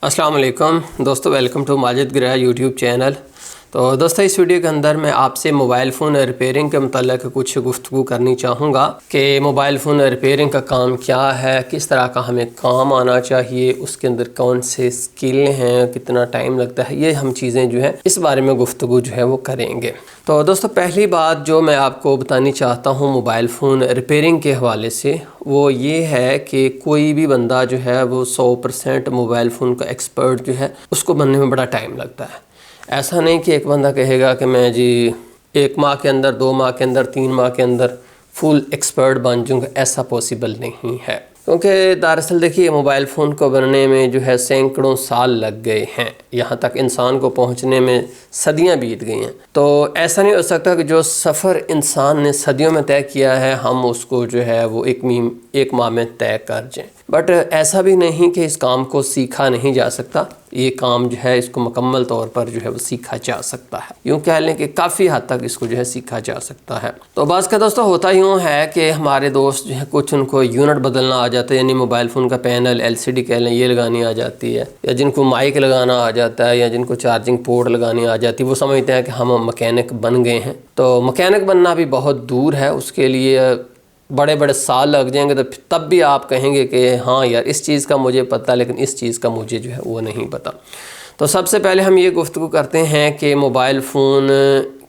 السلام علیکم دوستو، ویلکم ٹو ماجد گرہ یوٹیوب چینل۔ تو دوستو اس ویڈیو کے اندر میں آپ سے موبائل فون ریپیئرنگ کے متعلق کچھ گفتگو کرنی چاہوں گا کہ موبائل فون ریپیئرنگ کا کام کیا ہے، کس طرح کا ہمیں کام آنا چاہیے، اس کے اندر کون سے سکل ہیں، کتنا ٹائم لگتا ہے، یہ ہم چیزیں جو ہیں اس بارے میں گفتگو جو ہے وہ کریں گے۔ تو دوستو پہلی بات جو میں آپ کو بتانی چاہتا ہوں موبائل فون ریپیئرنگ کے حوالے سے، وہ یہ ہے کہ کوئی بھی بندہ جو ہے وہ 100% موبائل فون کا ایکسپرٹ جو ہے اس کو بننے میں بڑا ٹائم لگتا ہے۔ ایسا نہیں کہ ایک بندہ کہے گا کہ میں 1 ماہ کے اندر، 2 ماہ کے اندر، 3 ماہ کے اندر فل ایکسپرٹ بن جاؤں گا، ایسا پاسبل نہیں ہے، کیونکہ دراصل دیکھیے موبائل فون کو بننے میں جو ہے سینکڑوں سال لگ گئے ہیں، یہاں تک انسان کو پہنچنے میں صدیاں بیت گئی ہیں۔ تو ایسا نہیں ہو سکتا کہ جو سفر انسان نے صدیوں میں طے کیا ہے ہم اس کو جو ہے وہ 1 ماہ میں طے کر جائیں، بٹ ایسا بھی نہیں کہ اس کام کو سیکھا نہیں جا سکتا۔ یہ کام جو ہے اس کو مکمل طور پر جو ہے وہ سیکھا جا سکتا ہے، یوں کہہ لیں کہ کافی حد تک اس کو جو ہے سیکھا جا سکتا ہے۔ تو بعض کا دوستو ہوتا یوں ہے کہ ہمارے دوست جو ہے کچھ ان کو یونٹ بدلنا آ جاتا ہے، یعنی موبائل فون کا پینل LCD کہہ لیں یہ لگانی آ جاتی ہے، یا جن کو مائک لگانا آ جاتا ہے، یا جن کو چارجنگ پورٹ لگانی آ جاتی ہے، وہ سمجھتے ہیں کہ ہم مکینک بن گئے ہیں۔ تو مکینک بننا بھی بہت دور ہے، اس کے لیے بڑے بڑے سال لگ جائیں گے، تو تب بھی آپ کہیں گے کہ ہاں یار اس چیز کا مجھے پتہ، لیکن اس چیز کا مجھے جو ہے وہ نہیں پتہ۔ تو سب سے پہلے ہم یہ گفتگو کرتے ہیں کہ موبائل فون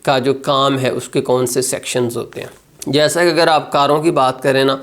کا جو کام ہے اس کے کون سے سیکشنز ہوتے ہیں۔ جیسا کہ اگر آپ کاروں کی بات کریں نا،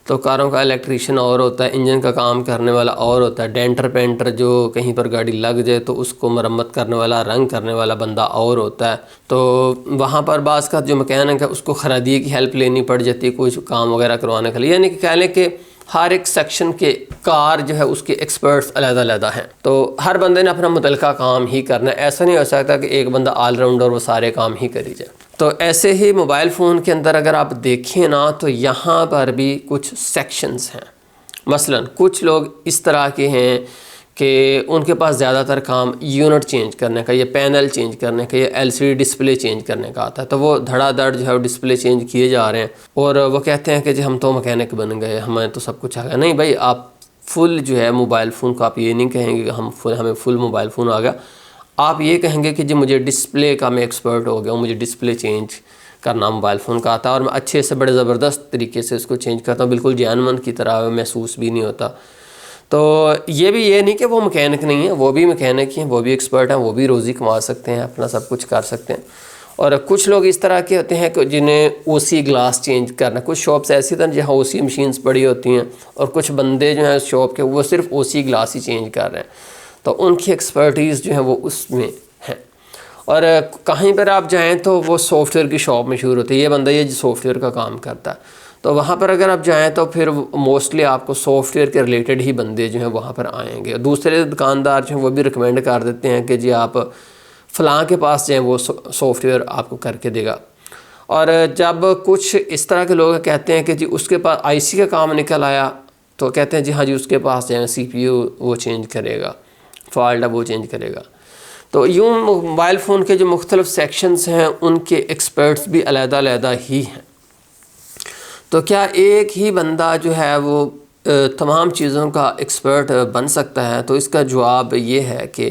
تو کاروں کا الیکٹریشین اور ہوتا ہے، انجن کا کام کرنے والا اور ہوتا ہے، ڈینٹر پینٹر جو کہیں پر گاڑی لگ جائے تو اس کو مرمت کرنے والا، رنگ کرنے والا بندہ اور ہوتا ہے۔ تو وہاں پر بعض کا جو مکینک ہے اس کو خرادیے کی ہیلپ لینی پڑ جاتی ہے کوئی کام وغیرہ کروانے کے لیے، یعنی کہ کہہ لیں کہ ہر ایک سیکشن کے کار جو ہے اس کے ایکسپرٹس علیحدہ علیحدہ ہیں، تو ہر بندے نے اپنا متعلقہ کام ہی کرنا ہے۔ ایسا نہیں ہو سکتا کہ ایک بندہ آل راؤنڈر وہ سارے کام ہی کری جائے۔ تو ایسے ہی موبائل فون کے اندر اگر آپ دیکھیں نا تو یہاں پر بھی کچھ سیکشنز ہیں۔ مثلا کچھ لوگ اس طرح کے ہیں کہ ان کے پاس زیادہ تر کام یونٹ چینج کرنے کا، یا پینل چینج کرنے کا، یا LCD ڈسپلے چینج کرنے کا آتا ہے، تو وہ دھڑا دھڑ جو ہے ڈسپلے چینج کیے جا رہے ہیں، اور وہ کہتے ہیں کہ ہم تو مکینک بن گئے، ہمیں تو سب کچھ آ گیا۔ نہیں بھائی، آپ فل جو ہے موبائل فون کو آپ یہ نہیں کہیں گے کہ ہمیں فل موبائل فون آ گیا، آپ یہ کہیں گے کہ مجھے ڈسپلے کا میں ایکسپرٹ ہو گیا ہوں، مجھے ڈسپلے چینج کرنا موبائل فون کا آتا ہے، اور میں اچھے سے بڑے زبردست طریقے سے اس کو چینج کرتا ہوں، بالکل جینون کی طرح محسوس بھی نہیں ہوتا۔ تو یہ بھی یہ نہیں کہ وہ مکینک نہیں ہے، وہ بھی مکینک ہیں، وہ بھی ایکسپرٹ ہیں، وہ بھی روزی کما سکتے ہیں، اپنا سب کچھ کر سکتے ہیں۔ اور کچھ لوگ اس طرح کے ہوتے ہیں کہ جنہیں OC گلاس چینج کرنا، کچھ شاپس ایسی ہیں جہاں OC مشینز پڑی ہوتی ہیں، اور کچھ بندے جو ہیں شاپ کے وہ صرف OC گلاس ہی چینج کر رہے ہیں، تو ان کی ایکسپرٹیز جو ہے وہ اس میں ہے۔ اور کہیں پر آپ جائیں تو وہ سافٹ ویئر کی شاپ مشہور ہوتی ہے، یہ بندہ یہ سافٹ ویئر کا کام کرتا ہے، تو وہاں پر اگر آپ جائیں تو پھر موسٹلی آپ کو سافٹ ویئر کے ریلیٹڈ ہی بندے جو ہیں وہاں پر آئیں گے۔ دوسرے دکاندار جو ہیں وہ بھی ریکمینڈ کر دیتے ہیں کہ جی آپ فلاں کے پاس جائیں، وہ سافٹ ویئر آپ کو کر کے دے گا۔ اور جب کچھ اس طرح کے لوگ کہتے ہیں کہ جی اس کے پاس IC کا کام نکل آیا، تو کہتے ہیں جی ہاں جی اس کے پاس جائیں، CPU وہ چینج کرے گا، فالٹ ہے وہ چینج کرے گا۔ تو یوں موبائل فون کے جو مختلف سیکشنز ہیں ان کے ایکسپرٹس بھی علیحدہ علیحدہ ہی ہیں۔ تو کیا ایک ہی بندہ جو ہے وہ تمام چیزوں کا ایکسپرٹ بن سکتا ہے؟ تو اس کا جواب یہ ہے کہ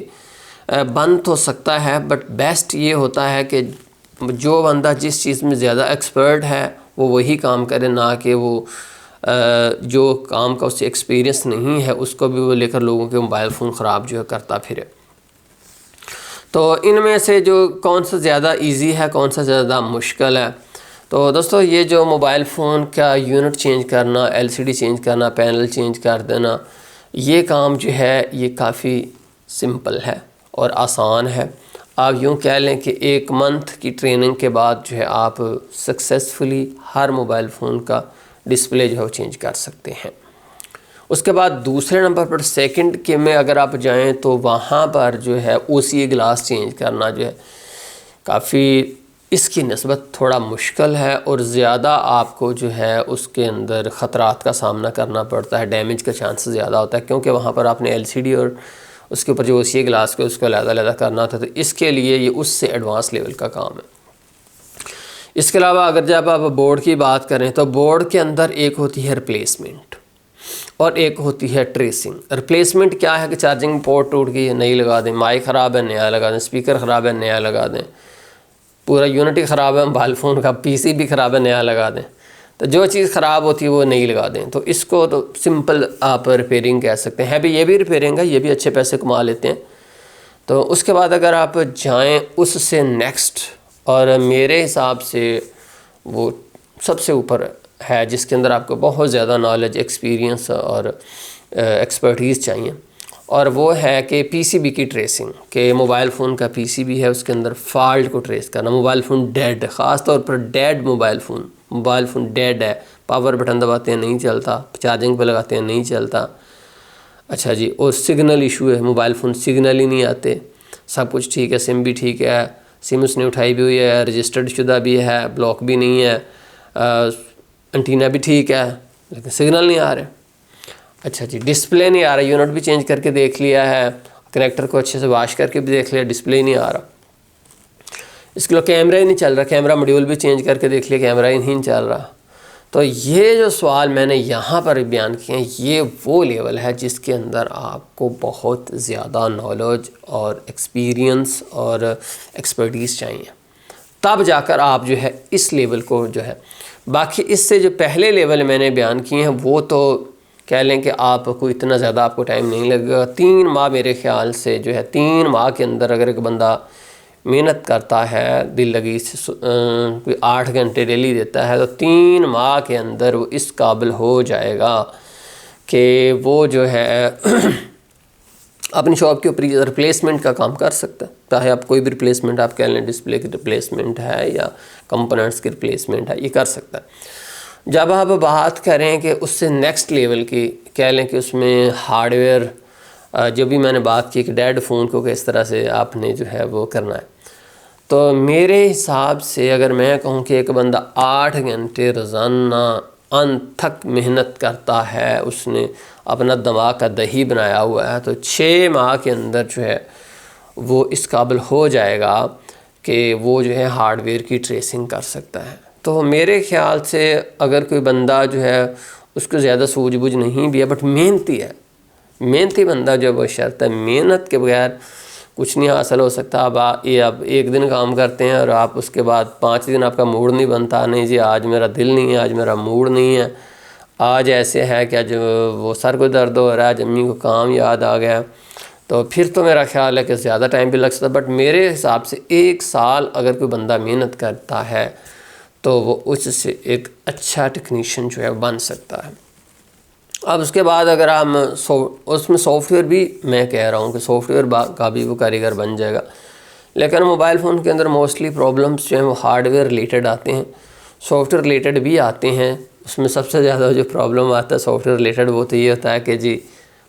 بن تو سکتا ہے، بٹ بیسٹ یہ ہوتا ہے کہ جو بندہ جس چیز میں زیادہ ایکسپرٹ ہے وہ وہی کام کرے، نہ کہ وہ جو کام کا اس سے ایکسپیرینس نہیں ہے اس کو بھی وہ لے کر لوگوں کے موبائل فون خراب جو ہے کرتا پھرے۔ تو ان میں سے جو کون سا زیادہ ایزی ہے، کون سا زیادہ مشکل ہے؟ تو دوستو یہ جو موبائل فون کا یونٹ چینج کرنا، LCD چینج کرنا، پینل چینج کر دینا، یہ کام جو ہے یہ کافی سمپل ہے اور آسان ہے۔ آپ یوں کہہ لیں کہ 1 منتھ کی ٹریننگ کے بعد جو ہے آپ سکسیسفلی ہر موبائل فون کا ڈسپلے جو ہے وہ چینج کر سکتے ہیں۔ اس کے بعد دوسرے نمبر پر سیکنڈ کے میں اگر آپ جائیں تو وہاں پر جو ہے OC گلاس چینج کرنا جو ہے کافی اس کی نسبت تھوڑا مشکل ہے، اور زیادہ آپ کو جو ہے اس کے اندر خطرات کا سامنا کرنا پڑتا ہے، ڈیمیج کا چانس زیادہ ہوتا ہے، کیونکہ وہاں پر آپ نے LCD اور اس کے اوپر جو OC گلاس کو اس کو علیحدہ علیحدہ کرنا تھا، تو اس کے لیے یہ اس سے ایڈوانس لیول کا کام ہے۔ اس کے علاوہ اگر جب آپ بورڈ کی بات کریں تو بورڈ کے اندر ایک ہوتی ہے ریپلیسمنٹ، اور ایک ہوتی ہے ٹریسنگ۔ ریپلیسمنٹ کیا ہے کہ چارجنگ پورٹ ٹوٹ گئی ہے نئی لگا دیں، مائک خراب ہے نیا لگا دیں، اسپیکر خراب ہے نیا لگا دیں، پورا یونٹ ہی خراب ہے موبائل فون کا، پی سی بھی خراب ہے نیا لگا دیں۔ تو جو چیز خراب ہوتی ہے وہ نہیں لگا دیں، تو اس کو تو سمپل آپ ریپیئرنگ کہہ سکتے ہیں۔ بھی یہ بھی ریپیئرنگ ہے، یہ بھی اچھے پیسے کما لیتے ہیں۔ تو اس کے بعد اگر آپ جائیں اس سے نیکسٹ، اور میرے حساب سے وہ سب سے اوپر ہے جس کے اندر آپ کو بہت زیادہ نالج، ایکسپیرینس اور ایکسپرٹیز چاہیے، اور وہ ہے کہ پی سی بی کی ٹریسنگ، کہ موبائل فون کا پی سی بی ہے اس کے اندر فالٹ کو ٹریس کرنا۔ موبائل فون ڈیڈ، خاص طور پر ڈیڈ موبائل فون ڈیڈ ہے، پاور بٹن دباتے ہیں نہیں چلتا، چارجنگ پہ لگاتے ہیں نہیں چلتا، اچھا جی، اور سگنل ایشو ہے، موبائل فون سگنل ہی نہیں آتے، سب کچھ ٹھیک ہے، سم بھی ٹھیک ہے، سم اس نے اٹھائی بھی ہوئی ہے، رجسٹرڈ شدہ بھی ہے، بلاک بھی نہیں ہے، انٹینا بھی ٹھیک ہے، لیکن سگنل نہیں آ رہے۔ اچھا جی، ڈسپلے نہیں آ رہا، یونٹ بھی چینج کر کے دیکھ لیا ہے، کنیکٹر کو اچھے سے واش کر کے بھی دیکھ لیا، ڈسپلے نہیں آ رہا۔ اس کے لیے کیمرہ ہی نہیں چل رہا، کیمرہ ماڈیول بھی چینج کر کے دیکھ لیا، کیمرہ ہی نہیں چل رہا۔ تو یہ جو سوال میں نے یہاں پر بیان کیے ہیں، یہ وہ لیول ہے جس کے اندر آپ کو بہت زیادہ نالج اور ایکسپیرینس اور ایکسپرٹیز چاہیے، تب جا کر آپ جو ہے اس لیول کو جو ہے۔ باقی اس سے جو پہلے لیول میں نے بیان کیے ہیں وہ تو کہہ لیں کہ آپ کو اتنا زیادہ آپ کو ٹائم نہیں لگے گا۔ 3 ماہ میرے خیال سے جو ہے، 3 ماہ کے اندر اگر ایک بندہ محنت کرتا ہے، دل لگی سے کوئی 8 گھنٹے ڈیلی دیتا ہے، تو 3 ماہ کے اندر وہ اس قابل ہو جائے گا کہ وہ جو ہے اپنی شاپ کے اوپر ریپلیسمنٹ کا کام کر سکتا ہے، چاہے آپ کوئی بھی ریپلیسمنٹ آپ کہہ لیں، ڈسپلے کی ریپلیسمنٹ ہے یا کمپوننٹس کی ریپلیسمنٹ ہے، یہ کر سکتا ہے۔ جب آپ بات کریں کہ اس سے نیکسٹ لیول کی، کہہ لیں کہ اس میں ہارڈ ویئر، جو بھی میں نے بات کی کہ ڈیڈ فون کو کس طرح سے آپ نے جو ہے وہ کرنا ہے، تو میرے حساب سے اگر میں کہوں کہ ایک بندہ 8 گھنٹے روزانہ انتھک محنت کرتا ہے، اس نے اپنا دماغ کا دہی بنایا ہوا ہے، تو 6 ماہ کے اندر جو ہے وہ اس قابل ہو جائے گا کہ وہ جو ہے ہارڈ ویئر کی ٹریسنگ کر سکتا ہے۔ تو میرے خیال سے اگر کوئی بندہ جو ہے اس کو زیادہ سوجھ بوجھ نہیں بھی ہے، بٹ محنتی ہے، محنتی بندہ جو وہ شرط ہے، محنت کے بغیر کچھ نہیں حاصل ہو سکتا۔ اب یہ آپ ایک دن کام کرتے ہیں اور آپ اس کے بعد 5 دن آپ کا موڈ نہیں بنتا، نہیں جی آج میرا دل نہیں ہے، آج میرا موڈ نہیں ہے، آج ایسے ہے کہ آج وہ سر کو درد ہو رہا ہے، آج امی کو کام یاد آ گیا، تو پھر تو میرا خیال ہے کہ زیادہ ٹائم بھی لگ سکتا ہے۔ بٹ میرے حساب سے 1 سال اگر کوئی بندہ محنت کرتا ہے تو وہ اس سے ایک اچھا ٹیکنیشین جو ہے بن سکتا ہے۔ اب اس کے بعد اگر ہم اس میں سافٹ ویئر بھی میں کہہ رہا ہوں کہ سافٹ ویئر کا بھی وہ کاریگر بن جائے گا، لیکن موبائل فون کے اندر موسٹلی پرابلمس جو ہیں وہ ہارڈ ویئر ریلیٹڈ آتے ہیں، سافٹ ویئر ریلیٹڈ بھی آتے ہیں۔ اس میں سب سے زیادہ جو پرابلم آتا ہے سافٹ ویئر ریلیٹڈ وہ تو یہ ہوتا ہے کہ جی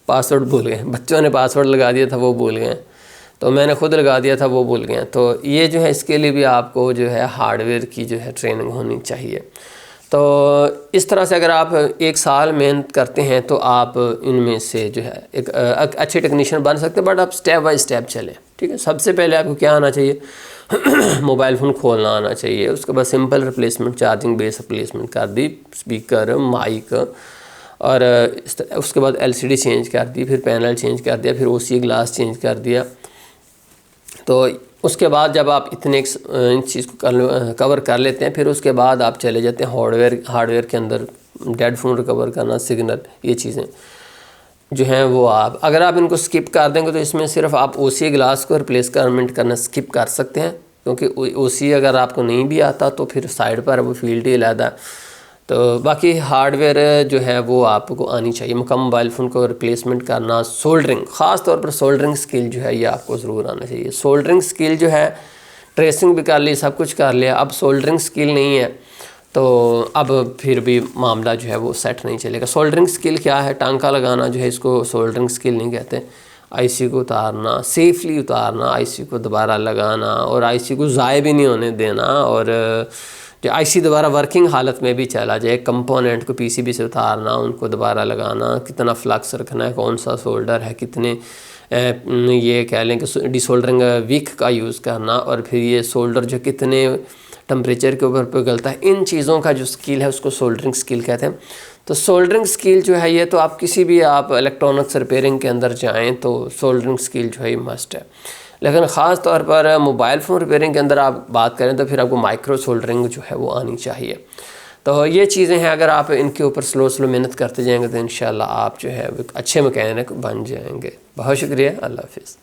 پاسورڈ بھول گئے، بچوں نے پاسورڈ لگا دیا تھا وہ بھول گئے، تو میں نے خود لگا دیا تھا وہ بھول گئے، تو یہ جو ہے اس کے لیے بھی آپ کو جو ہے ہارڈ ویئر کی جو ہے ٹریننگ ہونی چاہیے۔ تو اس طرح سے اگر آپ 1 سال محنت کرتے ہیں تو آپ ان میں سے جو ہے ایک اچھے ٹیکنیشین بن سکتے ہیں، بٹ آپ سٹیپ بائی سٹیپ چلیں، ٹھیک ہے۔ سب سے پہلے آپ کو کیا آنا چاہیے؟ موبائل فون کھولنا آنا چاہیے، اس کے بعد سمپل ریپلیسمنٹ، چارجنگ بیس ریپلیسمنٹ کر دی، اسپیکر، مائک، اور اس کے بعد LCD چینج کر دی، پھر پینل چینج کر دیا، پھر OC گلاس چینج کر دیا۔ تو اس کے بعد جب آپ اتنے ان چیز کو کور کر لیتے ہیں، پھر اس کے بعد آپ چلے جاتے ہیں ہارڈ ویئر کے اندر، ڈیڈ فون ریکور کرنا، سگنل، یہ چیزیں جو ہیں وہ اگر آپ ان کو سکپ کر دیں گے تو اس میں صرف آپ OC گلاس کو ریپلیسمنٹ کرنا سکپ کر سکتے ہیں، کیونکہ OC اگر آپ کو نہیں بھی آتا تو پھر سائڈ پر وہ فیلڈ ہی علیحدہ ہے۔ تو باقی ہارڈ ویئر جو ہے وہ آپ کو آنی چاہیے، مکمل موبائل فون کو ریپلیسمنٹ کرنا، سولڈرنگ، خاص طور پر سولڈرنگ سکل جو ہے یہ آپ کو ضرور آنا چاہیے۔ سولڈرنگ سکل جو ہے، ٹریسنگ بھی کر لی، سب کچھ کر لیا، اب سولڈرنگ سکل نہیں ہے تو اب پھر بھی معاملہ جو ہے وہ سیٹ نہیں چلے گا۔ سولڈرنگ سکل کیا ہے؟ ٹانکا لگانا جو ہے اس کو سولڈرنگ سکل نہیں کہتے، IC کو اتارنا، سیفلی اتارنا، IC کو دوبارہ لگانا، اور IC کو ضائع بھی نہیں ہونے دینا، اور جو IC دوبارہ ورکنگ حالت میں بھی چلا جائے، کمپوننٹ کو PCB سے اتارنا، ان کو دوبارہ لگانا، کتنا فلکس رکھنا ہے، کون سا سولڈر ہے، کتنے یہ کہہ لیں کہ ڈی سولڈرنگ ویک کا یوز کرنا، اور پھر یہ سولڈر جو کتنے ٹمپریچر کے اوپر پگھلتا ہے، ان چیزوں کا جو اسکل ہے اس کو سولڈرنگ اسکل کہتے ہیں۔ تو سولڈرنگ اسکل جو ہے یہ تو آپ کسی بھی آپ الیکٹرانکس ریپیئرنگ کے اندر جائیں تو سولڈرنگ اسکل جو ہے یہ مسٹ ہے، لیکن خاص طور پر موبائل فون ریپیئرنگ کے اندر آپ بات کریں تو پھر آپ کو مائکرو سولڈرنگ جو ہے وہ آنی چاہیے۔ تو یہ چیزیں ہیں، اگر آپ ان کے اوپر سلو محنت کرتے جائیں گے تو انشاءاللہ آپ جو ہے ایک اچھے مکینک بن جائیں گے۔ بہت شکریہ، اللہ حافظ۔